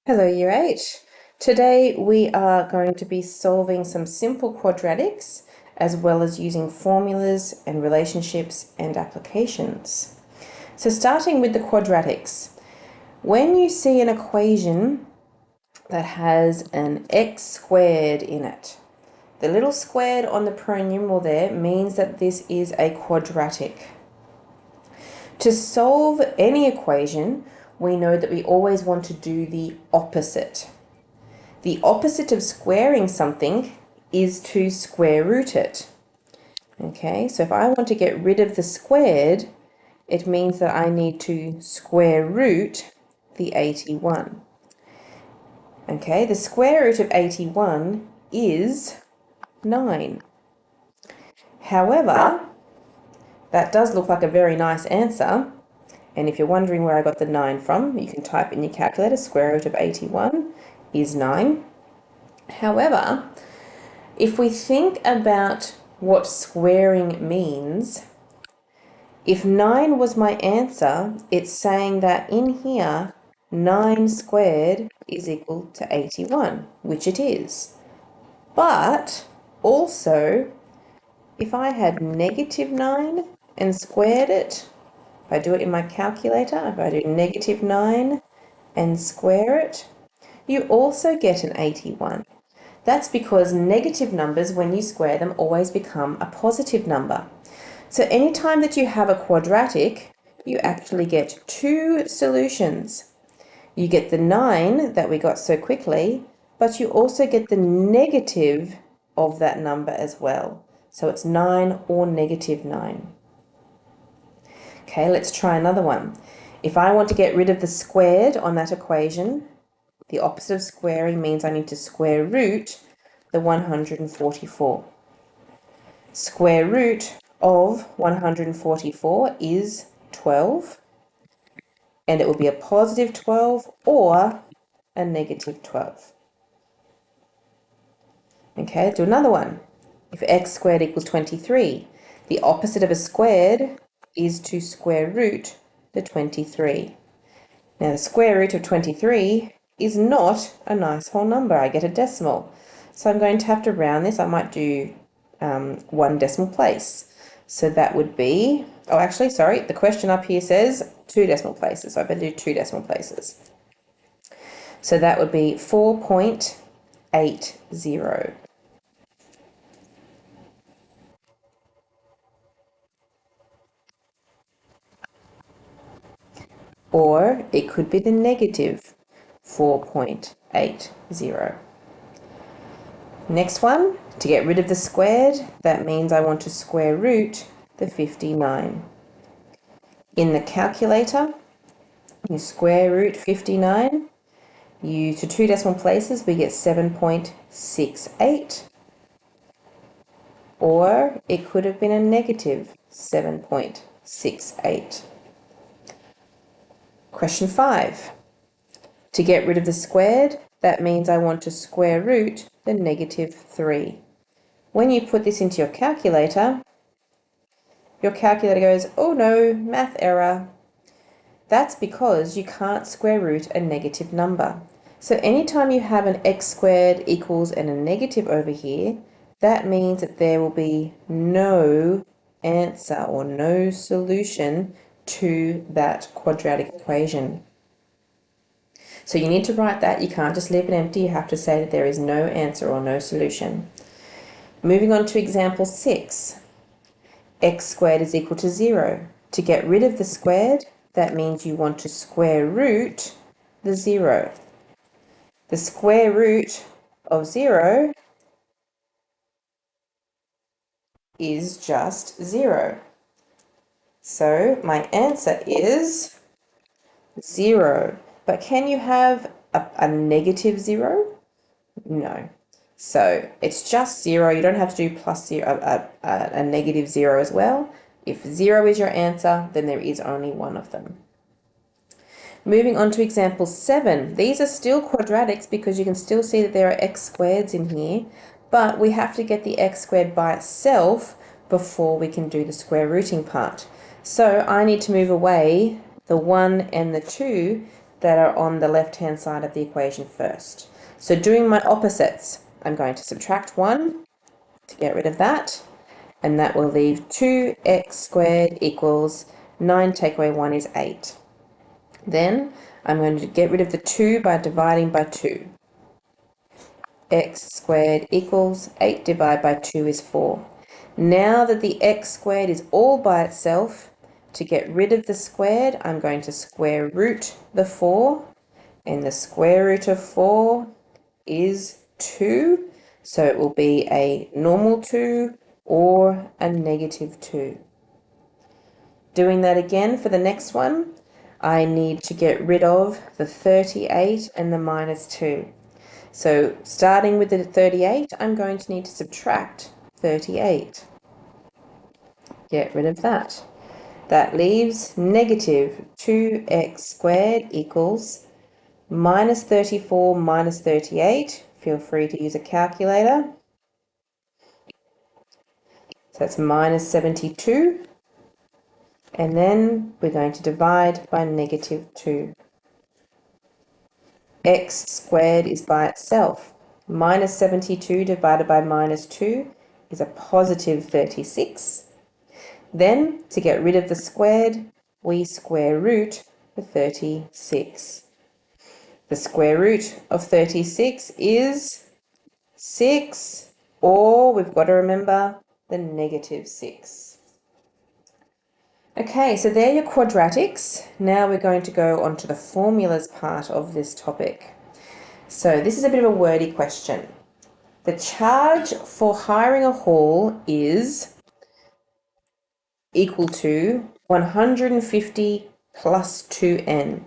Hello, Year 8. Today we are going to be solving some simple quadratics as well as using formulas and relationships and applications. So starting with the quadratics, when you see an equation that has an x squared in it, the little squared on the pronumeral there means that this is a quadratic. To solve any equation, we know that we always want to do the opposite. The opposite of squaring something is to square root it. Okay, so if I want to get rid of the squared, it means that I need to square root the 81. Okay, the square root of 81 is 9. However, that does look like a very nice answer. And if you're wondering where I got the 9 from, you can type in your calculator, square root of 81 is 9. However, if we think about what squaring means, if 9 was my answer, it's saying that in here, 9 squared is equal to 81, which it is. But also, if I had negative 9 and squared it, if I do it in my calculator, if I do negative 9 and square it, you also get an 81. That's because negative numbers, when you square them, always become a positive number. So anytime that you have a quadratic, you actually get two solutions. You get the 9 that we got so quickly, but you also get the negative of that number as well. So it's 9 or negative 9. Okay, let's try another one. If I want to get rid of the squared on that equation, the opposite of squaring means I need to square root the 144. Square root of 144 is 12, and it will be a positive 12 or a negative 12. Okay, let's do another one. If x squared equals 23, the opposite of a squared is to square root the 23. Now the square root of 23 is not a nice whole number. I get a decimal. So I'm going to have to round this. I might do 1 decimal place. So that would be, oh actually, sorry, the question up here says 2 decimal places. So I better do 2 decimal places. So that would be 4.80. Or it could be the negative 4.80. Next one, to get rid of the squared, that means I want to square root the 59. In the calculator, you square root 59. You to 2 decimal places, we get 7.68. Or it could have been a negative 7.68. Question 5. To get rid of the squared, that means I want to square root the negative 3. When you put this into your calculator goes, oh no, math error. That's because you can't square root a negative number. So anytime you have an x squared equals and a negative over here, that means that there will be no answer or no solution to that quadratic equation. So you need to write that. You can't just leave it empty. You have to say that there is no answer or no solution. Moving on to example 6. X squared is equal to 0. To get rid of the squared, that means you want to square root the 0. The square root of 0 is just 0. So my answer is 0. But can you have a negative 0? No. So it's just 0. You don't have to do plus 0, a negative 0 as well. If 0 is your answer, then there is only one of them. Moving on to example 7. These are still quadratics because you can still see that there are x squareds in here, but we have to get the x squared by itself before we can do the square rooting part. So I need to move away the 1 and the 2 that are on the left-hand side of the equation first. So doing my opposites, I'm going to subtract 1 to get rid of that, and that will leave 2x squared equals 9 take away 1 is 8. Then I'm going to get rid of the 2 by dividing by 2. X squared equals 8 divided by 2 is 4. Now that the x squared is all by itself, to get rid of the squared, I'm going to square root the 4, and the square root of 4 is 2, so it will be a normal 2 or a negative 2. Doing that again for the next one, I need to get rid of the 38 and the minus 2. So starting with the 38, I'm going to need to subtract 38. Get rid of that. That leaves negative 2x squared equals minus 34 minus 38. Feel free to use a calculator. So that's minus 72. And then we're going to divide by negative 2. X squared is by itself. Minus 72 divided by minus 2 is a positive 36. Then, to get rid of the squared, we square root the 36. The square root of 36 is 6, or we've got to remember the negative 6. Okay, so there are your quadratics. Now we're going to go on to the formulas part of this topic. So this is a bit of a wordy question. The charge for hiring a hall is equal to 150 plus 2n,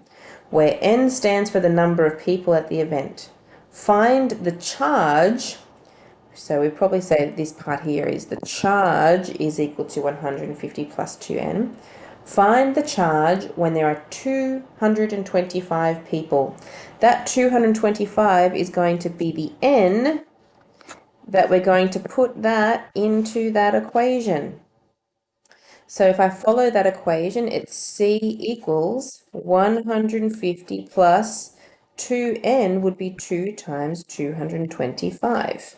where n stands for the number of people at the event. Find the charge, so we probably say that this part here is the charge is equal to 150 plus 2n. Find the charge when there are 225 people. That 225 is going to be the n that we're going to put that into that equation. So if I follow that equation, it's C equals 150 plus 2n would be 2 times 225.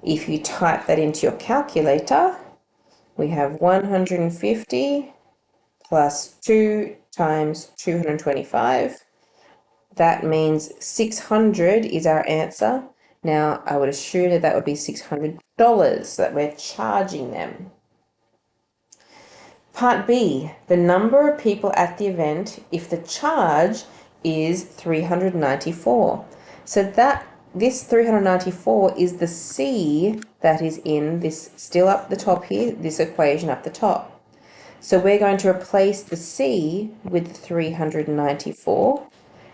If you type that into your calculator, we have 150 plus 2 times 225. That means 600 is our answer. Now, I would assume that that would be $600 that we're charging them. Part B, the number of people at the event if the charge is 394. So this 394 is the C that is in this, still up the top here, this equation up the top. So we're going to replace the C with 394,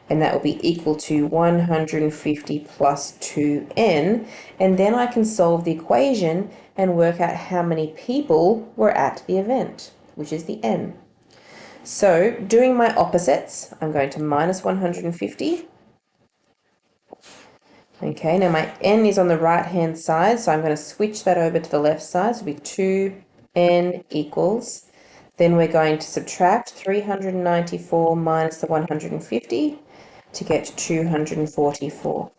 and that will be equal to 150 plus 2n, and then I can solve the equation and work out how many people were at the event, which is the n. So doing my opposites, I'm going to minus 150. Okay, now my n is on the right hand side, so I'm going to switch that over to the left side, so it'll be 2n equals, then we're going to subtract 394 minus the 150 to get 244.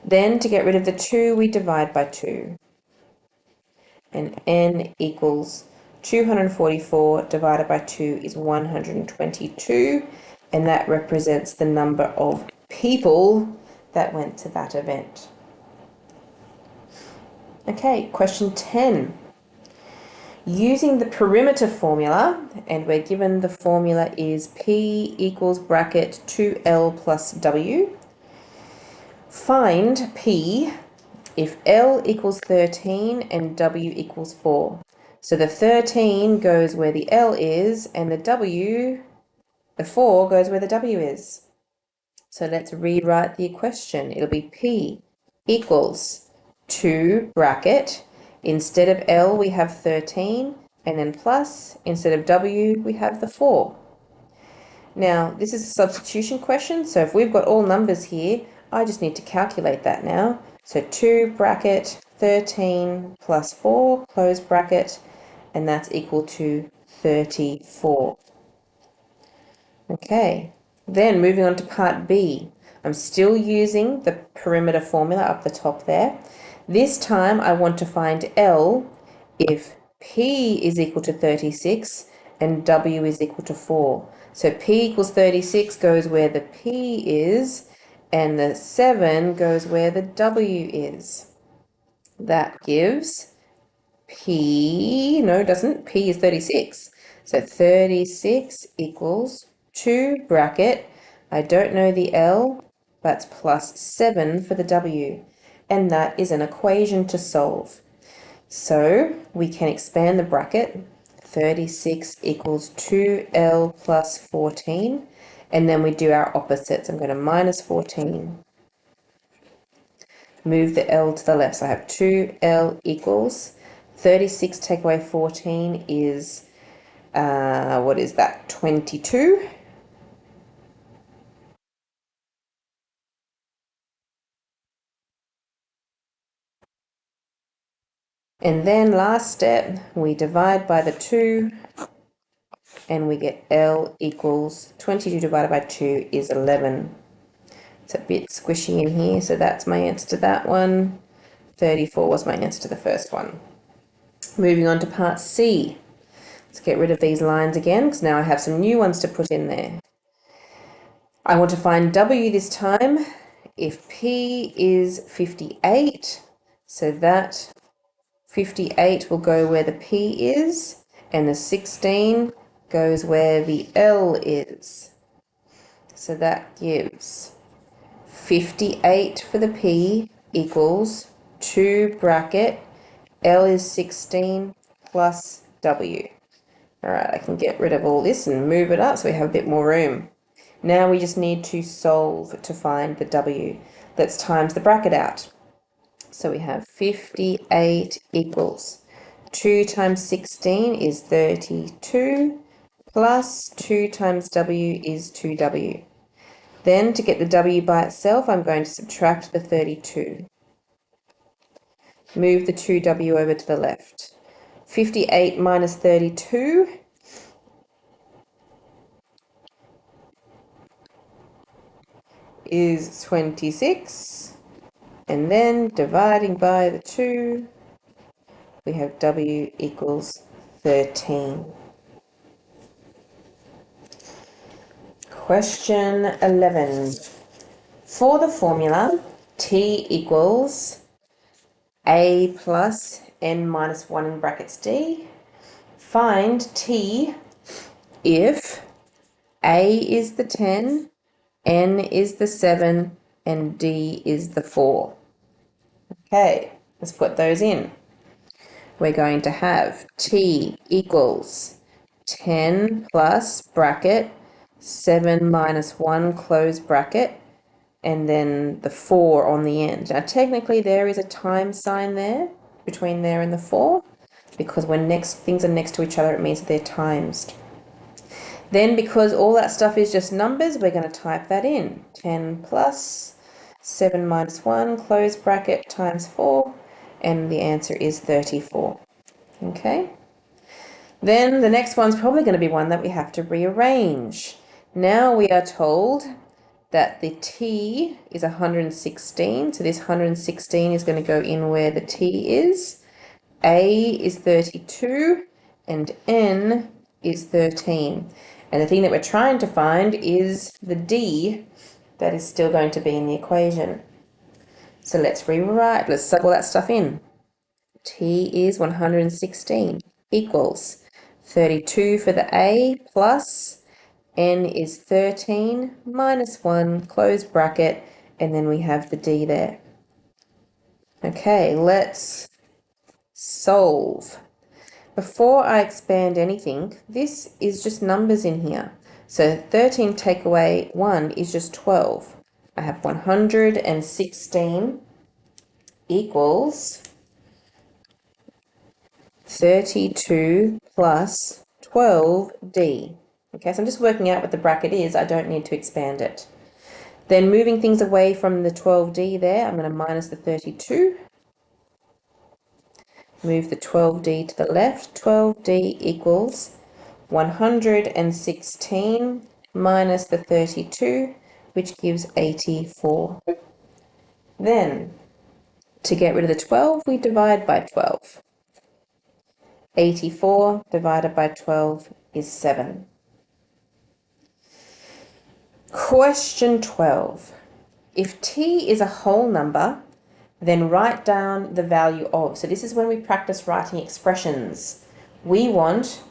Then to get rid of the 2, we divide by 2. And n equals 244 divided by 2 is 122, and that represents the number of people that went to that event. Okay, question 10. Using the perimeter formula, and we're given the formula is P equals bracket 2L plus W, find P if L equals 13 and W equals 4. So the 13 goes where the L is, and the 4 goes where the W is. So let's rewrite the question. It'll be P equals 2 bracket, instead of L we have 13, and then plus, instead of W we have the 4. Now this is a substitution question, so if we've got all numbers here, I just need to calculate that now. So 2 bracket 13 plus 4 close bracket, and that's equal to 34. Okay, Then moving on to part B, I'm still using the perimeter formula up the top there. This time I want to find L if P is equal to 36 and W is equal to 4. So P equals 36 goes where the P is, and the 7 goes where the W is. That gives P, no it doesn't, P is 36. So 36 equals 2 bracket, I don't know the L, but plus 7 for the W. And that is an equation to solve. So we can expand the bracket. 36 equals 2L plus 14. And then we do our opposites. I'm going to minus 14. Move the L to the left. So I have 2L equals 36 take away 14 is, what is that, 22? And then last step, we divide by the 2 and we get L equals 22 divided by 2 is 11. It's a bit squishy in here, so that's my answer to that one. 34 was my answer to the first one. Moving on to part C. Let's get rid of these lines again, because now I have some new ones to put in there. I want to find W this time if P is 58, so that 58 will go where the P is, and the 16 goes where the L is. So that gives 58 for the P equals 2 bracket, L is 16 plus W. All right, I can get rid of all this and move it up so we have a bit more room. Now we just need to solve to find the W. Let's times the bracket out. So we have 58 equals 2 times 16 is 32 plus 2 times W is 2W. Then to get the W by itself, I'm going to subtract the 32. Move the 2W over to the left. 58 minus 32 is 26. And then dividing by the 2, we have W equals 13. Question 11. For the formula T equals A plus N minus 1 in brackets D, find T if A is the 10, N is the 7, and D is the 4. Okay, let's put those in. We're going to have T equals 10 plus bracket 7 minus 1 close bracket, and then the 4 on the end. Now technically there is a time sign there between there and the 4, because when things are next to each other it means that they're timesed. Then because all that stuff is just numbers, we're going to type that in. 10 plus 7 minus 1 close bracket times 4, and the answer is 34. Okay. Then the next one's probably going to be one that we have to rearrange. Now we are told that the T is 116, so this 116 is going to go in where the T is. A is 32 and N is 13. And the thing that we're trying to find is the D that is still going to be in the equation. So let's rewrite, let's sub all that stuff in. T is 116 equals 32 for the A plus N is 13 minus 1 close bracket, and then we have the D there. Okay, let's solve. Before I expand anything, this is just numbers in here. So 13 take away 1 is just 12. I have 116 equals 32 plus 12D. Okay, so I'm just working out what the bracket is. I don't need to expand it. Then moving things away from the 12D there, I'm going to minus the 32. Move the 12D to the left. 12D equals 116 minus the 32, which gives 84. Then, to get rid of the 12, we divide by 12. 84 divided by 12 is 7. Question 12. If t is a whole number, then write down the value of. So this is when we practice writing expressions. We want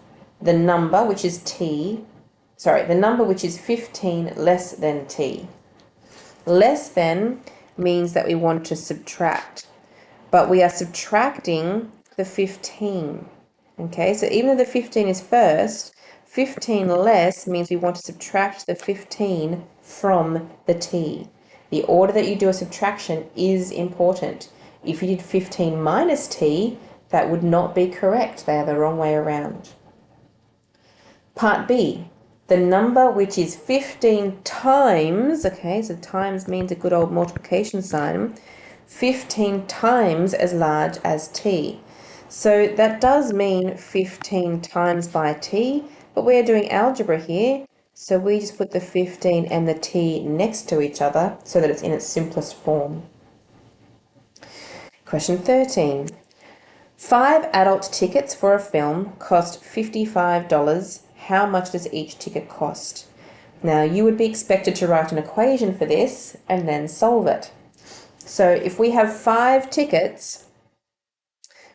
the number which is the number which is 15 less than t. Less than means that we want to subtract, but we are subtracting the 15. Okay, so even though the 15 is first, 15 less means we want to subtract the 15 from the t. The order that you do a subtraction is important. If you did 15 minus t, that would not be correct. They are the wrong way around. Part B, the number which is 15 times, okay, so times means a good old multiplication sign, 15 times as large as t. So that does mean 15 times by t, but we're doing algebra here, so we just put the 15 and the t next to each other so that it's in its simplest form. Question 13. 5 adult tickets for a film cost $55. How much does each ticket cost? Now, you would be expected to write an equation for this and then solve it. So if we have 5 tickets,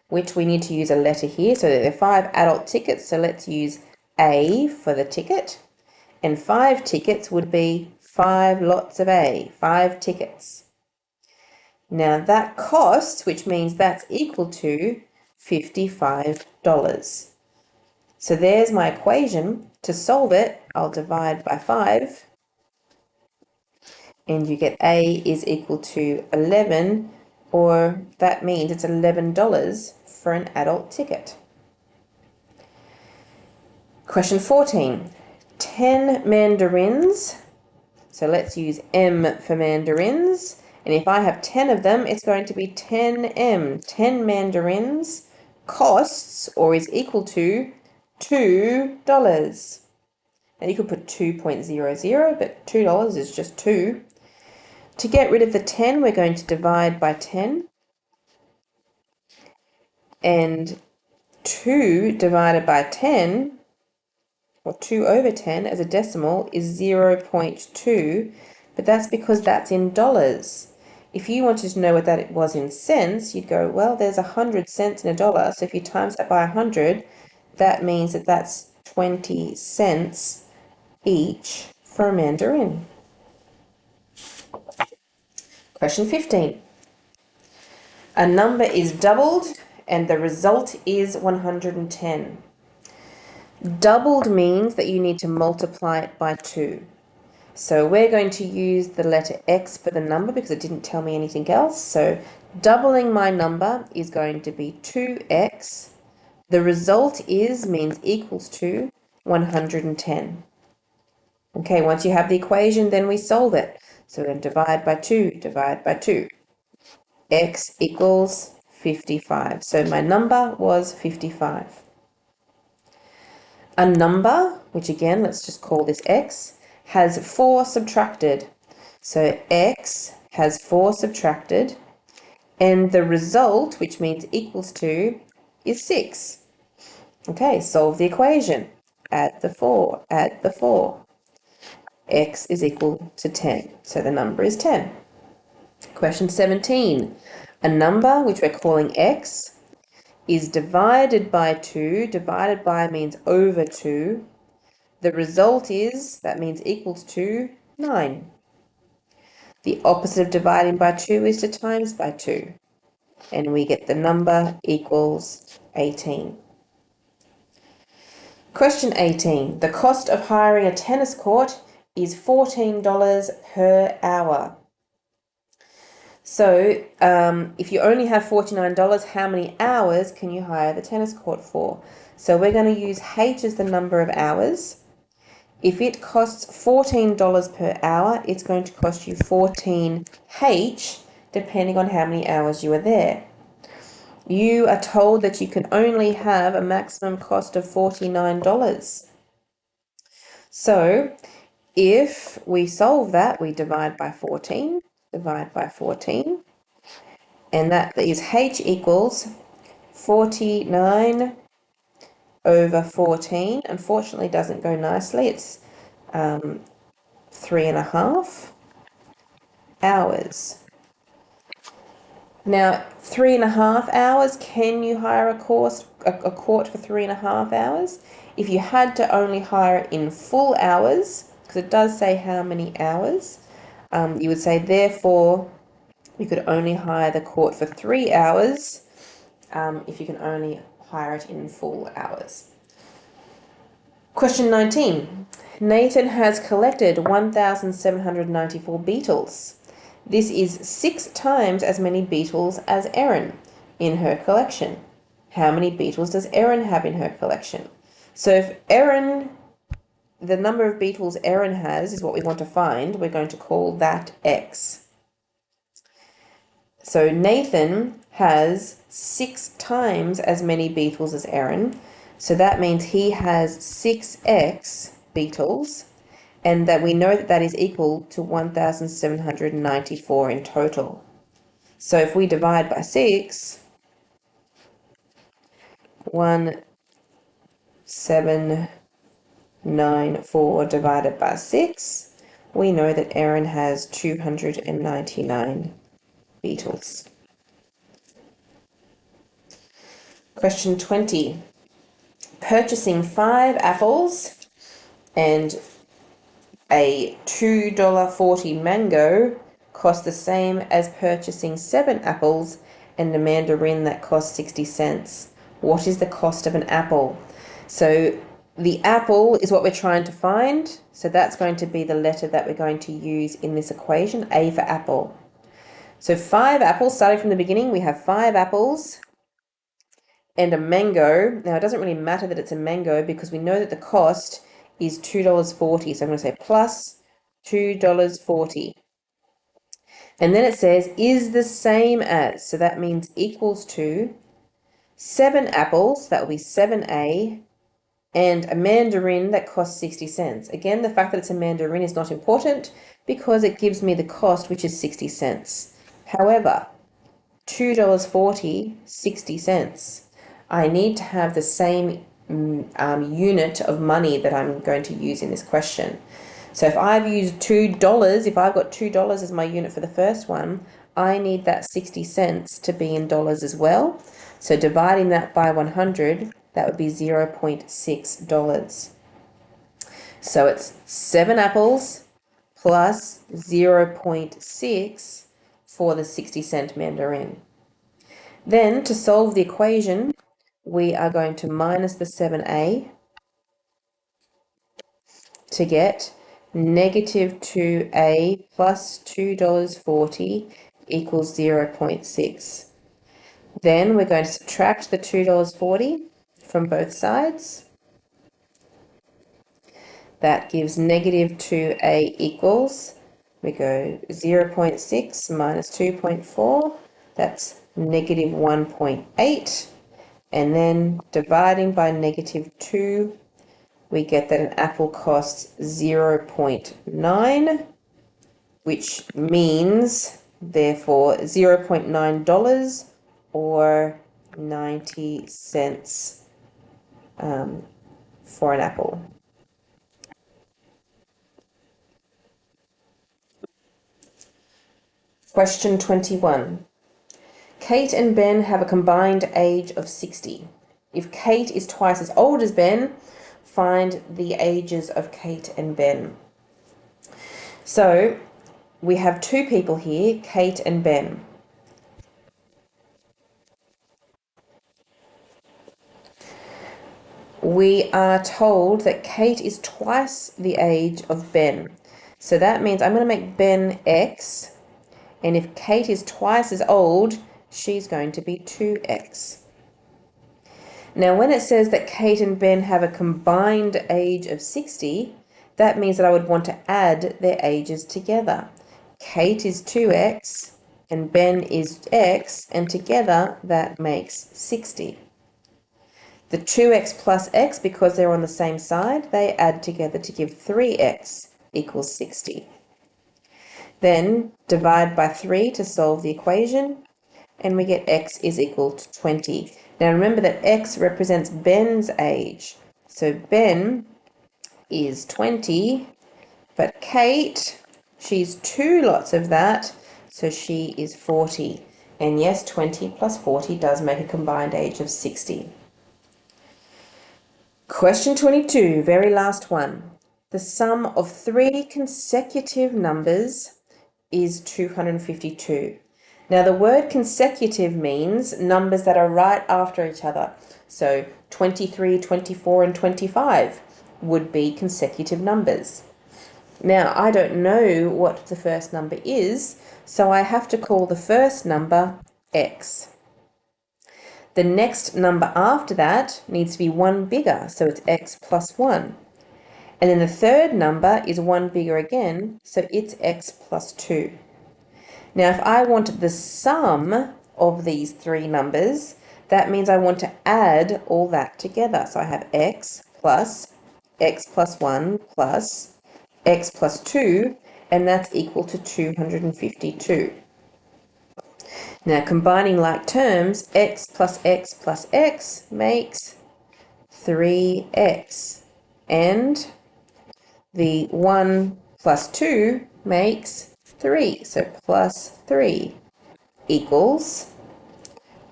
which we need to use a letter here, so there are 5 adult tickets, so let's use A for the ticket, and 5 tickets would be 5 lots of A, 5 tickets. Now that costs, which means that's equal to $55. So there's my equation. To solve it, I'll divide by 5, and you get A is equal to 11, or that means it's $11 for an adult ticket. Question 14. 10 mandarins. So let's use M for mandarins. And if I have 10 of them, it's going to be 10M. 10 mandarins costs or is equal to $2. Now you could put 2.00, but $2 is just 2. To get rid of the 10, we're going to divide by 10. And 2 divided by 10, or 2 over 10 as a decimal, is 0.2, but that's because that's in dollars. If you wanted to know what that was in cents, you'd go, well, there's 100 cents in $1, so if you times that by 100, that means that that's 20 cents each for a mandarin. Question 15. A number is doubled and the result is 110. Doubled means that you need to multiply it by 2. So we're going to use the letter X for the number because it didn't tell me anything else. So doubling my number is going to be 2x. The result is means equals to 110. Okay, once you have the equation, then we solve it. So we're going to divide by 2, divide by 2. X equals 55. So my number was 55. A number, which again, let's just call this X, has 4 subtracted. So X has 4 subtracted, and the result, which means equals to, is 6. Okay, solve the equation. Add the 4, add the 4. X is equal to 10. So the number is 10. Question 17. A number, which we're calling X, is divided by 2. Divided by means over 2. The result is, that means equals to 9. The opposite of dividing by 2 is to times by 2. And we get the number equals 18. Question 18. The cost of hiring a tennis court is $14 per hour. So if you only have $49, how many hours can you hire the tennis court for? So we're going to use H as the number of hours. If it costs $14 per hour, it's going to cost you 14H, depending on how many hours you are there. You are told that you can only have a maximum cost of $49. So if we solve that, we divide by 14, and that is h equals 49 over 14. Unfortunately, doesn't go nicely. It's 3.5 hours. Now, 3.5 hours, can you hire a court for 3.5 hours? If you had to only hire it in full hours, because it does say how many hours, you would say, therefore, you could only hire the court for 3 hours if you can only hire it in full hours. Question 19. Nathan has collected 1,794 beetles. This is 6 times as many beetles as Erin in her collection. How many beetles does Erin have in her collection? So if Erin, the number of beetles Erin has is what we want to find, we're going to call that X. So Nathan has 6 times as many beetles as Erin. So that means he has 6x beetles, and that we know that that is equal to 1,794 in total. So if we divide by 6, 1,794 divided by 6, we know that Erin has 299 beetles. Question 20. Purchasing 5 apples and a $2.40 mango cost the same as purchasing 7 apples and a mandarin that cost 60 cents. What is the cost of an apple? So the apple is what we're trying to find. So that's going to be the letter that we're going to use in this equation, A for apple. So 5 apples, starting from the beginning, we have 5 apples and a mango. Now, it doesn't really matter that it's a mango because we know that the cost is $2.40. So I'm going to say plus $2.40. And then it says is the same as, so that means equals to 7 apples, that will be 7A, and a mandarin that costs 60 cents. Again, the fact that it's a mandarin is not important because it gives me the cost, which is 60 cents. However, $2.40, 60 cents. I need to have the same unit of money that I'm going to use in this question. So if I've used $2, if I've got $2 as my unit for the first one, I need that 60 cents to be in dollars as well. So dividing that by 100, that would be $0.6. So it's 7 apples plus 0.6 for the 60-cent mandarin. Then to solve the equation, we are going to minus the 7A to get negative 2A plus $2.40 equals 0.6. Then we're going to subtract the $2.40 from both sides. That gives negative 2A equals, we go 0.6 minus 2.4, that's negative 1.8. And then dividing by negative 2, we get that an apple costs 0.9, which means, therefore, $0.9 or 90 cents for an apple. Question 21. Kate and Ben have a combined age of 60. If Kate is twice as old as Ben, find the ages of Kate and Ben. So we have 2 people here, Kate and Ben. We are told that Kate is twice the age of Ben. So that means I'm going to make Ben X, and if Kate is twice as old, she's going to be 2x. Now, when it says that Kate and Ben have a combined age of 60, that means that I would want to add their ages together. Kate is 2x and Ben is x, and together that makes 60. The 2x plus x, because they're on the same side, they add together to give 3x, equals 60. Then divide by 3 to solve the equation, and we get x is equal to 20. Now remember that x represents Ben's age. So Ben is 20, but Kate, she's 2 lots of that, so she is 40. And yes, 20 plus 40 does make a combined age of 60. Question 22, very last one. The sum of 3 consecutive numbers is 252. Now the word consecutive means numbers that are right after each other. So 23, 24, and 25 would be consecutive numbers. Now I don't know what the first number is, so I have to call the first number x. The next number after that needs to be one bigger, so it's x plus 1. And then the third number is one bigger again, so it's x plus 2. Now, if I want the sum of these 3 numbers, that means I want to add all that together. So I have x plus 1 plus x plus 2, and that's equal to 252. Now, combining like terms, x plus x makes 3x, and the 1 plus 2 makes 3, so plus 3 equals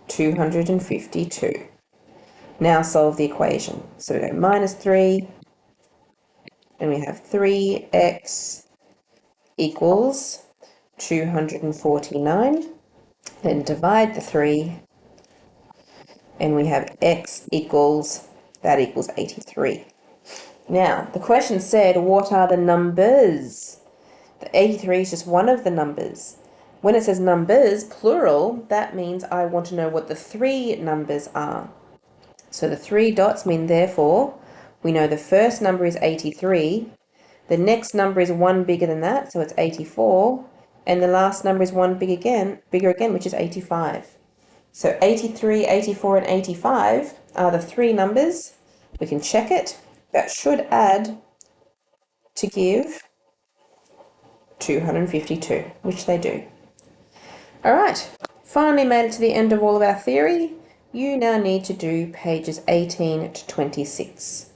252. Now solve the equation. So we go minus 3, and we have 3x equals 249. Then divide the 3, and we have x equals, that equals 83. Now, the question said, what are the numbers? The 83 is just one of the numbers. When it says numbers, plural, that means I want to know what the 3 numbers are. So the 3 dots mean therefore, we know the first number is 83, the next number is 1 bigger than that, so it's 84, and the last number is 1 bigger again, which is 85. So 83, 84, and 85 are the 3 numbers. We can check it. That should add to give 252, which they do. All right, finally made it to the end of all of our theory. You now need to do pages 18 to 26.